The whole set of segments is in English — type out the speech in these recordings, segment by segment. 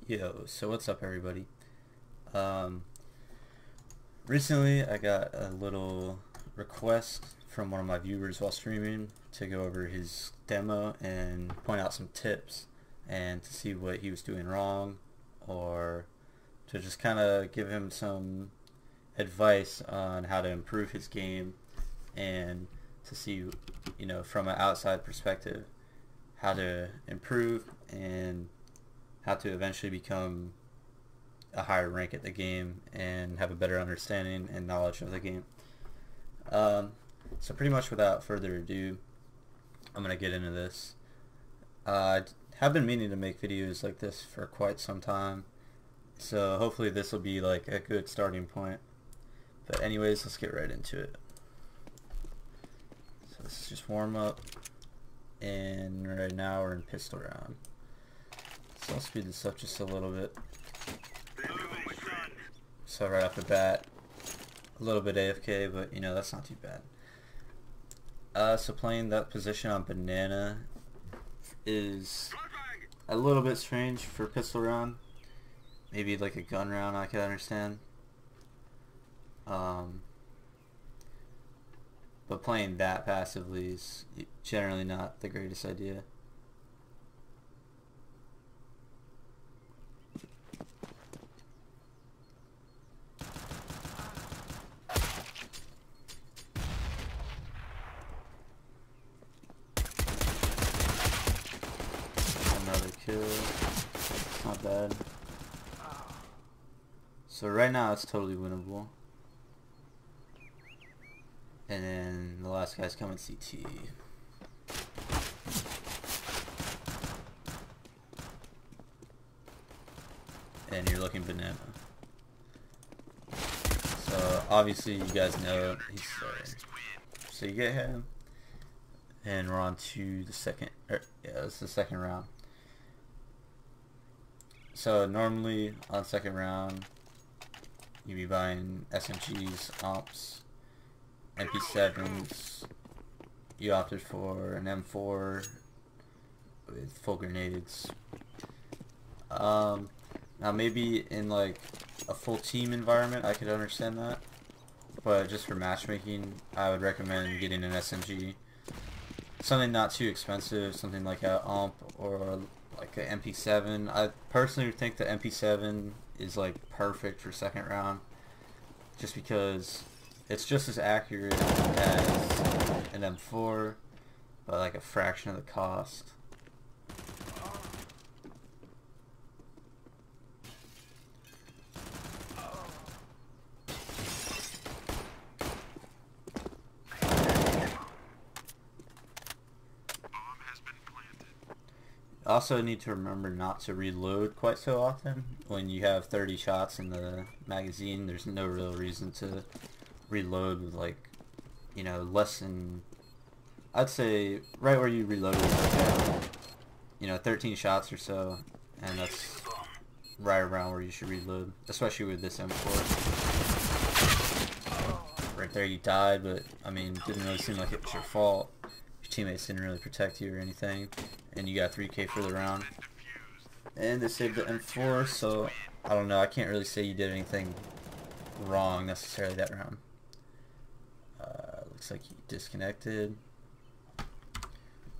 Yo, so what's up everybody? Um, Recently I got a little request from one of my viewers while streaming to go over his demo and point out some tips and to see what he was doing wrong, or to just kind of give him some advice on how to improve his game, and to see, from an outside perspective, how to improve and how to eventually become a higher rank at the game and have a better understanding and knowledge of the game. So pretty much without further ado, I'm going to get into this. I have been meaning to make videos like this for quite some time, so hopefully this will be like a good starting point. But anyways, let's get right into it. So this is just warm up, and right now we're in pistol round. So I'll speed this up just a little bit. So right off the bat, a little bit AFK, but that's not too bad. So playing that position on banana is a little bit strange for pistol round. Maybe like a gun round I could understand. But playing that passively is generally not the greatest idea. Another kill. Not bad. So right now it's totally winnable. And then the last guy's coming CT. And you're looking banana. So obviously you guys know he's there. So you get him, and we're on to the second. It's the second round. So normally on second round, you'd be buying SMGs, OPs, MP7s. You opted for an M4 with full grenades. Now maybe in like a full team environment I could understand that, but just for matchmaking I would recommend getting an SMG. Something not too expensive, something like a AMP or like an MP7. I personally think the MP7 is like perfect for second round, just because it's just as accurate as an M4, but like a fraction of the cost. Also need to remember not to reload quite so often. When you have 30 shots in the magazine, there's no real reason to reload with like, less than, I'd say right where you reloaded, 13 shots or so, and that's right around where you should reload, especially with this M4. Right there you died, but I mean, didn't really seem like it was your fault. Your teammates didn't really protect you or anything, and you got 3K for the round. And they saved the M4, so I don't know, I can't really say you did anything wrong necessarily that round. Looks like he disconnected,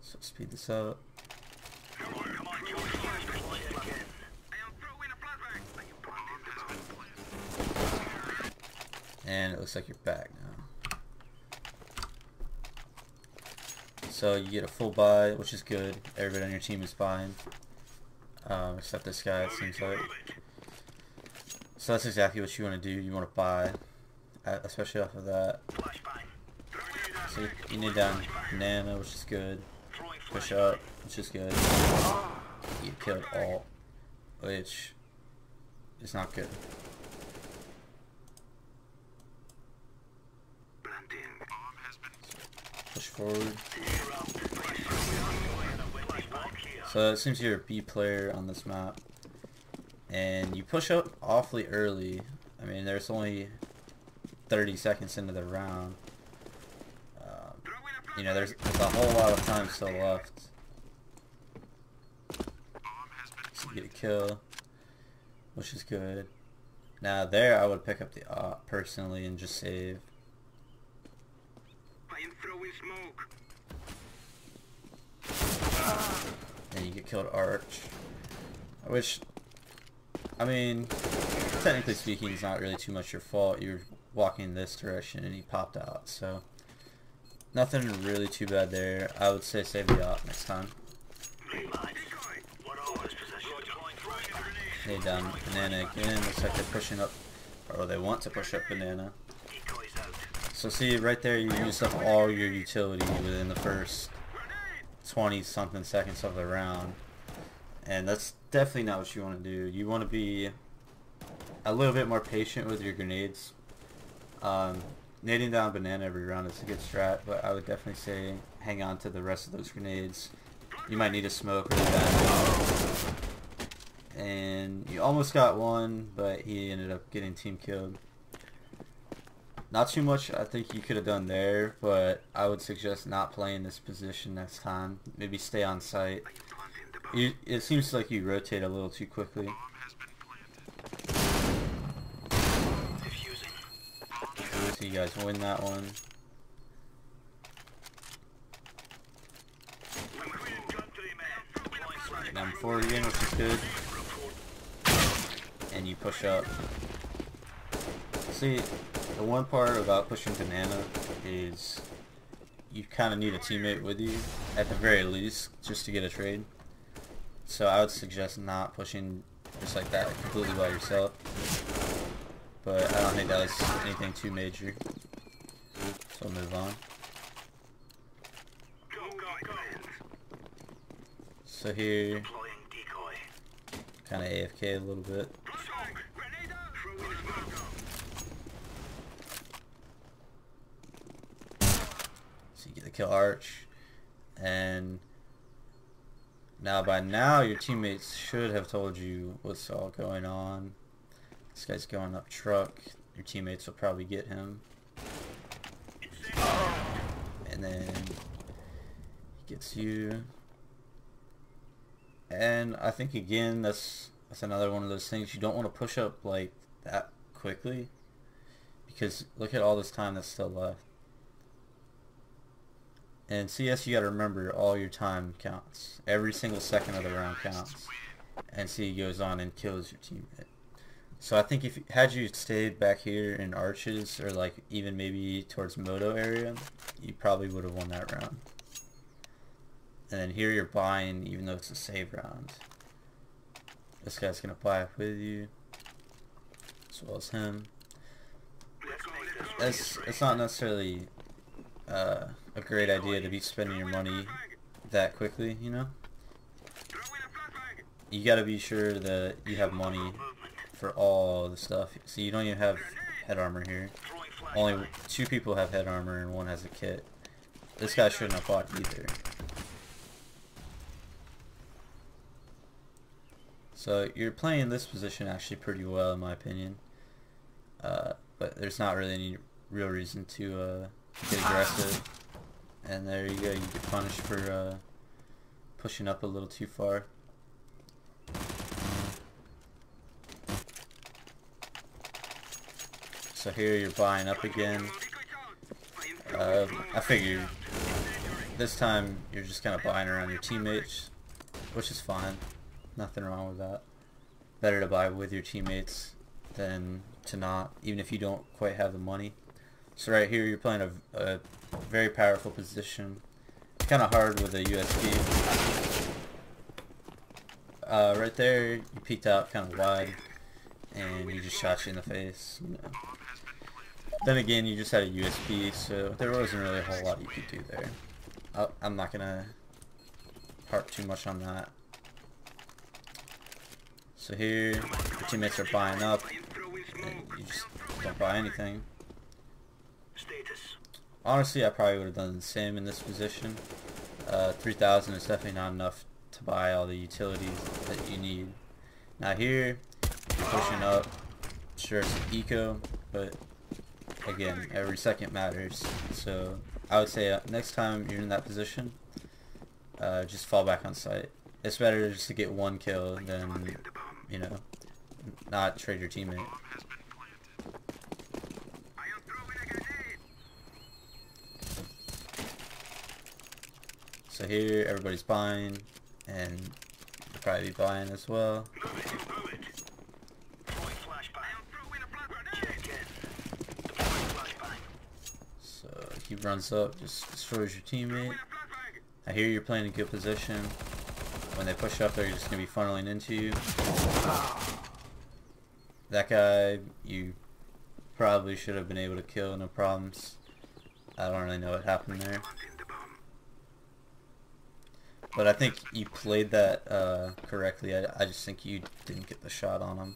so speed this up. And it looks like you're back now. So you get a full buy, which is good. Everybody on your team is buying, except this guy, it seems like. So that's exactly what you want to do. You want to buy, especially off of that. So you need down banana, which is good. Push up, which is good. You killed alt, which is not good. Push forward. So it seems you're a B player on this map, and you push up awfully early. I mean, there's only 30 seconds into the round. There's a whole lot of time still left. So you get a kill. which is good. Now there I would pick up the op personally and just save. I am throwing smoke. And you get killed Arch. Which, I mean, technically speaking, it's not really too much your fault. You're walking this direction and he popped out, so nothing really too bad there. I would say save the op next time. They down banana again. Looks like they're pushing up, or they want to push up banana. So see right there, you used up all your utility within the first 20 something seconds of the round, and that's definitely not what you want to do. You want to be a little bit more patient with your grenades. Nading down banana every round is a good strat, but I would definitely say hang on to the rest of those grenades. You might need a smoke really bad. And you almost got one, but he ended up getting team killed. Not too much I think you could have done there, but I would suggest not playing this position next time. Maybe stay on site. It seems like you rotate a little too quickly. So you guys win that one. Down 4 again, which is good. And you push up. See, the one part about pushing banana is you kind of need a teammate with you, at the very least, just to get a trade. So I would suggest not pushing just like that completely by yourself. But I don't think that was anything too major. So we'll move on. So here, kind of AFK a little bit. So you get the kill Arch, and now by now your teammates should have told you what's all going on. This guy's going up truck. Your teammates will probably get him, and then he gets you. And I think again that's another one of those things, you don't want to push up like that quickly, because look at all this time that's still left. And CS, you gotta remember all your time counts. Every single second of the round counts. And see, he goes on and kills your teammate. So I think if had you stayed back here in Arches, or like even maybe towards Moto area, you probably would have won that round. And then here you're buying, even though it's a save round. This guy's gonna buy up with you, as well as him. It's not necessarily a great idea to be spending your money that quickly, you know? You gotta be sure that you have money for all the stuff. So you don't even have head armor here. Only 2 people have head armor and 1 has a kit. This guy shouldn't have bought either. So you're playing this position actually pretty well in my opinion. But there's not really any real reason to get aggressive. And there you go, you get punished for pushing up a little too far. So here you're buying up again. I figured this time you're just kind of buying around your teammates, which is fine. Nothing wrong with that. Better to buy with your teammates than to not, even if you don't quite have the money. So right here you're playing a very powerful position. It's kind of hard with a USP. Right there you peeked out kind of wide and he just shot you in the face. You know. Then again, you just had a USP, so there wasn't really a whole lot you could do there. I'm not gonna harp too much on that. So here, your teammates are buying up, and you just don't buy anything. Honestly, I probably would have done the same in this position. 3,000 is definitely not enough to buy all the utilities that you need. Now here, you're pushing up. Sure, it's an eco, but again, every second matters. So I would say next time you're in that position, just fall back on site. It's better just to get 1 kill than, you know, not trade your teammate. So here, everybody's buying, and you'll probably be buying as well. So he runs up, just destroys your teammate. I hear you're playing a good position. When they push up, they're just going to be funneling into you. That guy, you probably should have been able to kill, no problems. I don't really know what happened there. But I think you played that correctly. I just think you didn't get the shot on him.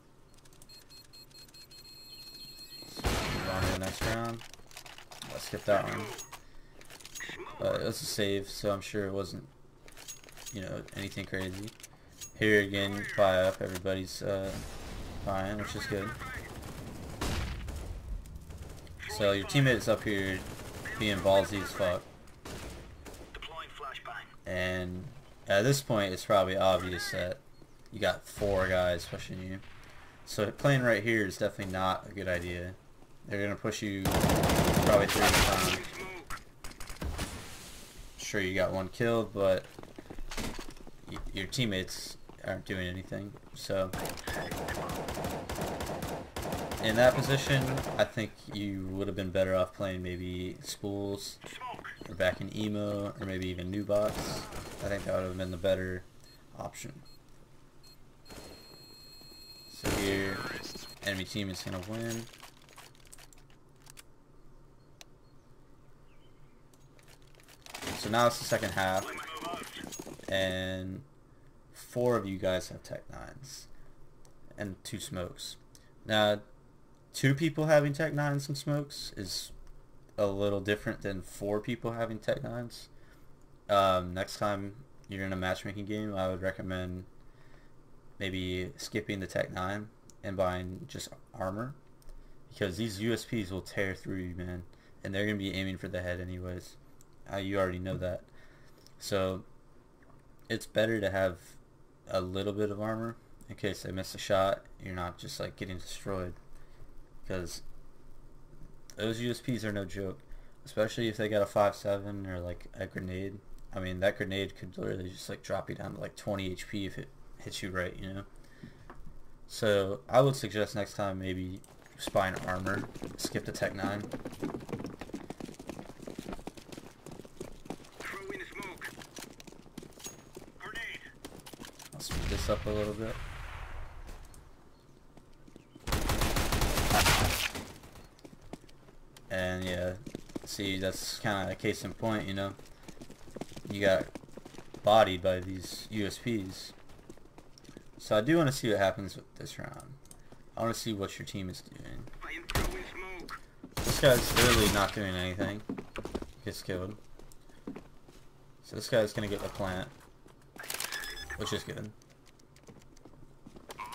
So move on to the next round. Let's skip that one. It was a save, so I'm sure it wasn't, you know, anything crazy. Here again, you buy up. Everybody's buying, which is good. So your teammate is up here being ballsy as fuck. And at this point, it's probably obvious that you got 4 guys pushing you. So playing right here is definitely not a good idea. They're going to push you probably 3 times. Sure, you got 1 killed, but your teammates aren't doing anything. So in that position, I think you would have been better off playing maybe Spools, or back in Emo, or maybe even Nubox. I think that would have been the better option. So here, enemy team is going to win. So now it's the second half, and 4 of you guys have Tech 9s, and 2 smokes. Now, 2 people having Tech 9s and smokes is a little different than 4 people having Tech 9s. Next time you're in a matchmaking game, I would recommend maybe skipping the Tech 9 and buying just armor, because these USPs will tear through you, man, and they're going to be aiming for the head anyways. You already know that. So it's better to have a little bit of armor in case they miss a shot. You're not just like getting destroyed, because those USPs are no joke, especially if they got a 5.7 or like a grenade. I mean, that grenade could literally just like drop you down to like 20 HP if it hits you right, you know. So I would suggest next time maybe just buying armor, skip the Tech 9. I'll speed this up a little bit. And yeah, see, that's kind of a case in point, you know. You got bodied by these USPs. So I do want to see what happens with this round. I want to see what your team is doing. This guy's literally not doing anything. Gets killed. So this guy's going to get the plant, which is good.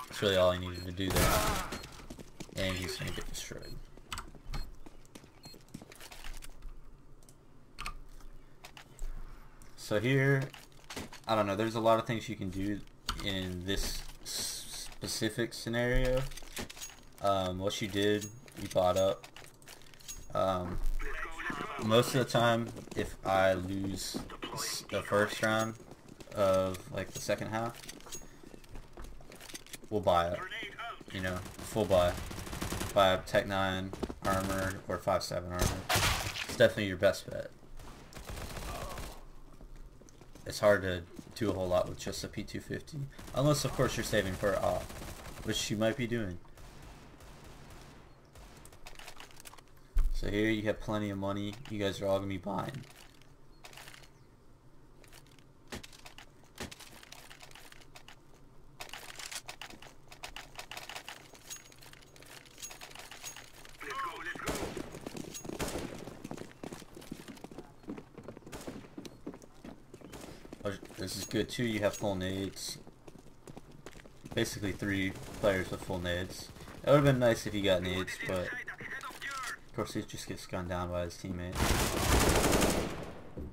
That's really all I needed to do there. And he's going to get destroyed. So here, I don't know, there's a lot of things you can do in this specific scenario. What you did, you bought up. Most of the time, if I lose the first round of like the second half, we'll buy it. You know, full buy. Buy up Tech 9 armor or 5.7 armor. It's definitely your best bet. It's hard to do a whole lot with just a P250, unless of course you're saving for an op, which you might be doing. So here you have plenty of money. You guys are all gonna be buying. This is good too, you have full nades. Basically 3 players with full nades. It would have been nice if you got nades, but of course he just gets gunned down by his teammate.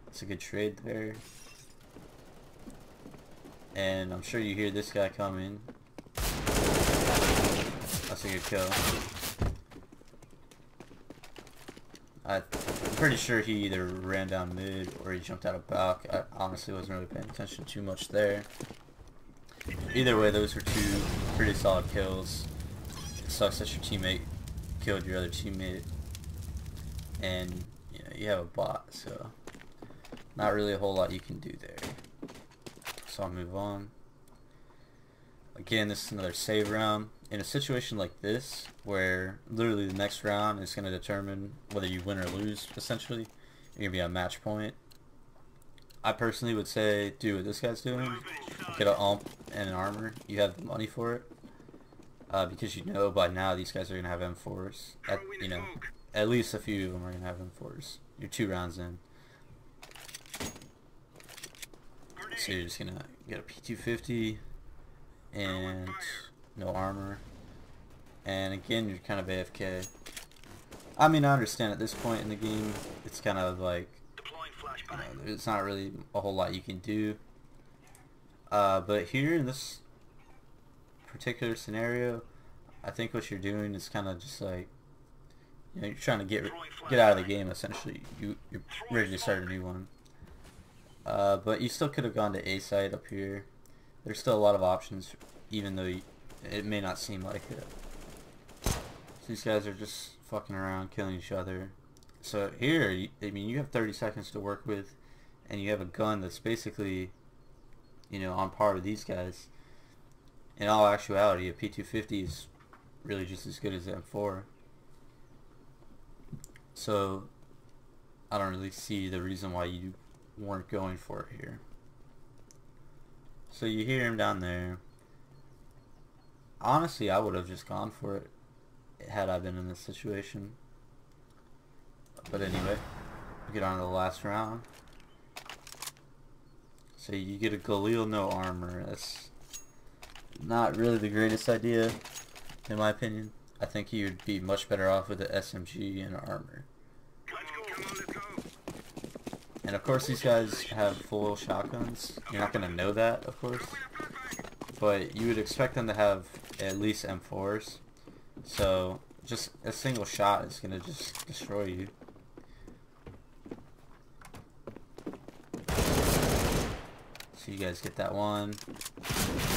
It's a good trade there. And I'm sure you hear this guy coming. That's a good kill. I'm pretty sure he either ran down mid or he jumped out of back. I honestly wasn't really paying attention too much there. Either way, those were two pretty solid kills. It sucks that your teammate killed your other teammate, and you know, you have a bot, so not really a whole lot you can do there. So I'll move on. Again, this is another save round. In a situation like this, where literally the next round is going to determine whether you win or lose, essentially, you're going to be on match point. I personally would say do what this guy's doing. Get an AWP and an armor. You have the money for it. Because you know by now these guys are going to have M4s. At least a few of them are going to have M4s. You're 2 rounds in. So you're just going to get a P250 and no armor. And again, you're kind of AFK. I mean, I understand at this point in the game, it's kind of like, you know, there's not really a whole lot you can do. But here in this particular scenario, I think what you're doing is kind of just like, you know, you're trying to get out of the game essentially. You're ready to start a new one. But you still could have gone to A site up here. There's still a lot of options, even though it may not seem like it. So these guys are just fucking around, killing each other. So here, I mean, you have 30 seconds to work with, and you have a gun that's basically, you know, on par with these guys. In all actuality, a P250 is really just as good as an M4. So I don't really see the reason why you weren't going for it here. So you hear him down there. Honestly, I would have just gone for it had I been in this situation. But anyway, we get on to the last round. So you get a Galil no armor. That's not really the greatest idea, in my opinion. I think you'd be much better off with the SMG and armor. And of course these guys have full shotguns. You're not going to know that, of course. But you would expect them to have at least M4s. So just a single shot is going to just destroy you. So you guys get that one.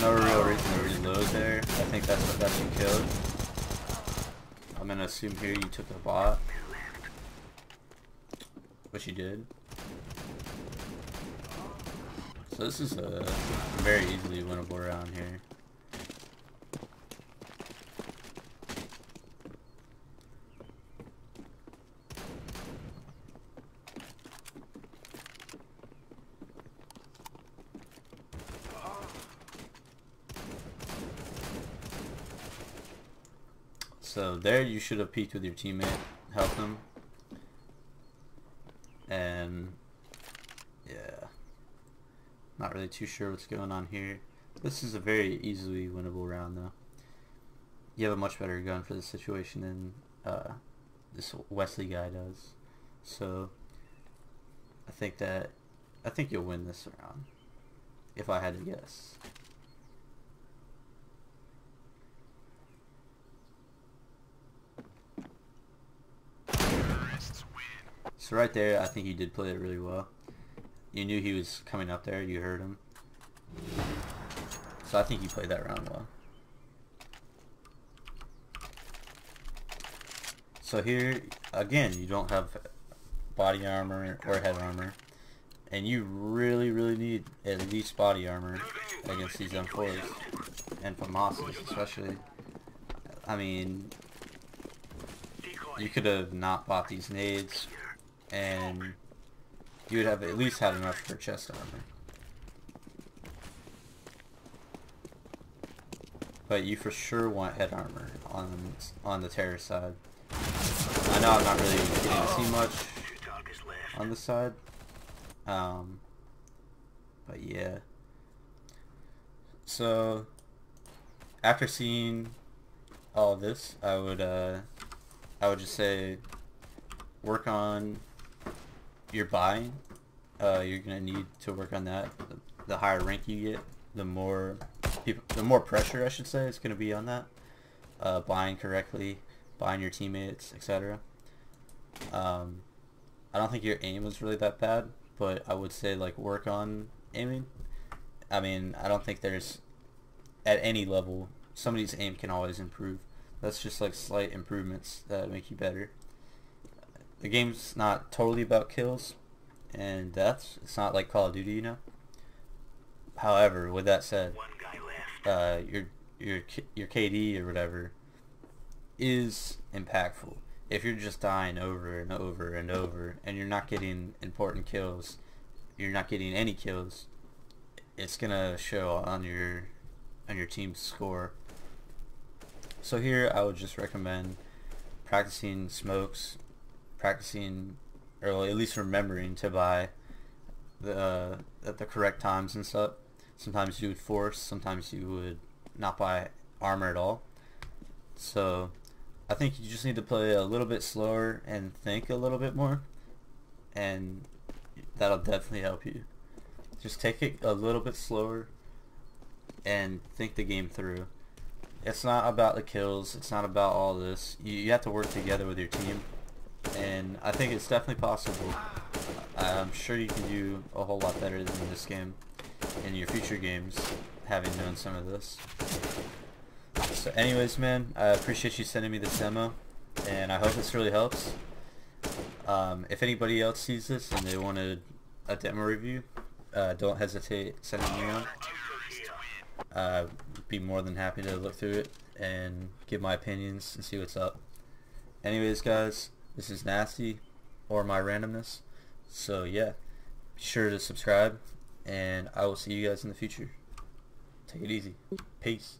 No real reason to reload there. I think that's what got you killed. I'm going to assume here you took a bot. Which you did. So this is a very easily winnable round here. So there you should have peeked with your teammate, helped him. And yeah, not really too sure what's going on here. This is a very easily winnable round though. You have a much better gun for this situation than this Wesley guy does. So I think you'll win this round, if I had to guess. So right there, I think you did play it really well. You knew he was coming up there, you heard him. So I think you played that round well. So here, again, you don't have body armor or head armor. And you really, really need at least body armor against these M4s. And FAMASas especially. I mean, you could have not bought these nades, and you would have at least had enough for chest armor. But you for sure want head armor on the terror side. I know I'm not really getting to see much on this side. But yeah. So after seeing all of this, I would just say work on your buying. You're gonna need to work on that. The higher rank you get, the more pressure, I should say, is gonna be on that. buying correctly, buying your teammates, etc. I don't think your aim was really that bad, but I would say like work on aiming. I mean, I don't think there's at any level somebody's aim can always improve. That's just like slight improvements that make you better. The game's not totally about kills and deaths. It's not like Call of Duty, you know. However, with that said, your KD or whatever is impactful. If you're just dying over and over and over and you're not getting important kills, you're not getting any kills, it's gonna show on your team's score. So here I would just recommend practicing smokes, practicing, or at least remembering to buy at the correct times and stuff. Sometimes you would force, sometimes you would not buy armor at all. So I think you just need to play a little bit slower and think a little bit more, and that'll definitely help you. Just take it a little bit slower and think the game through. It's not about the kills, it's not about all this. You have to work together with your team, and I think it's definitely possible. I'm sure you can do a whole lot better than this game in your future games, having known some of this. So anyways, man, I appreciate you sending me this demo, and I hope this really helps. If anybody else sees this and they wanted a demo review, don't hesitate sending me on. Be more than happy to look through it and give my opinions and see what's up. Anyways, guys, this is Nasty, or my randomness. So yeah, be sure to subscribe, and I will see you guys in the future. Take it easy. Peace.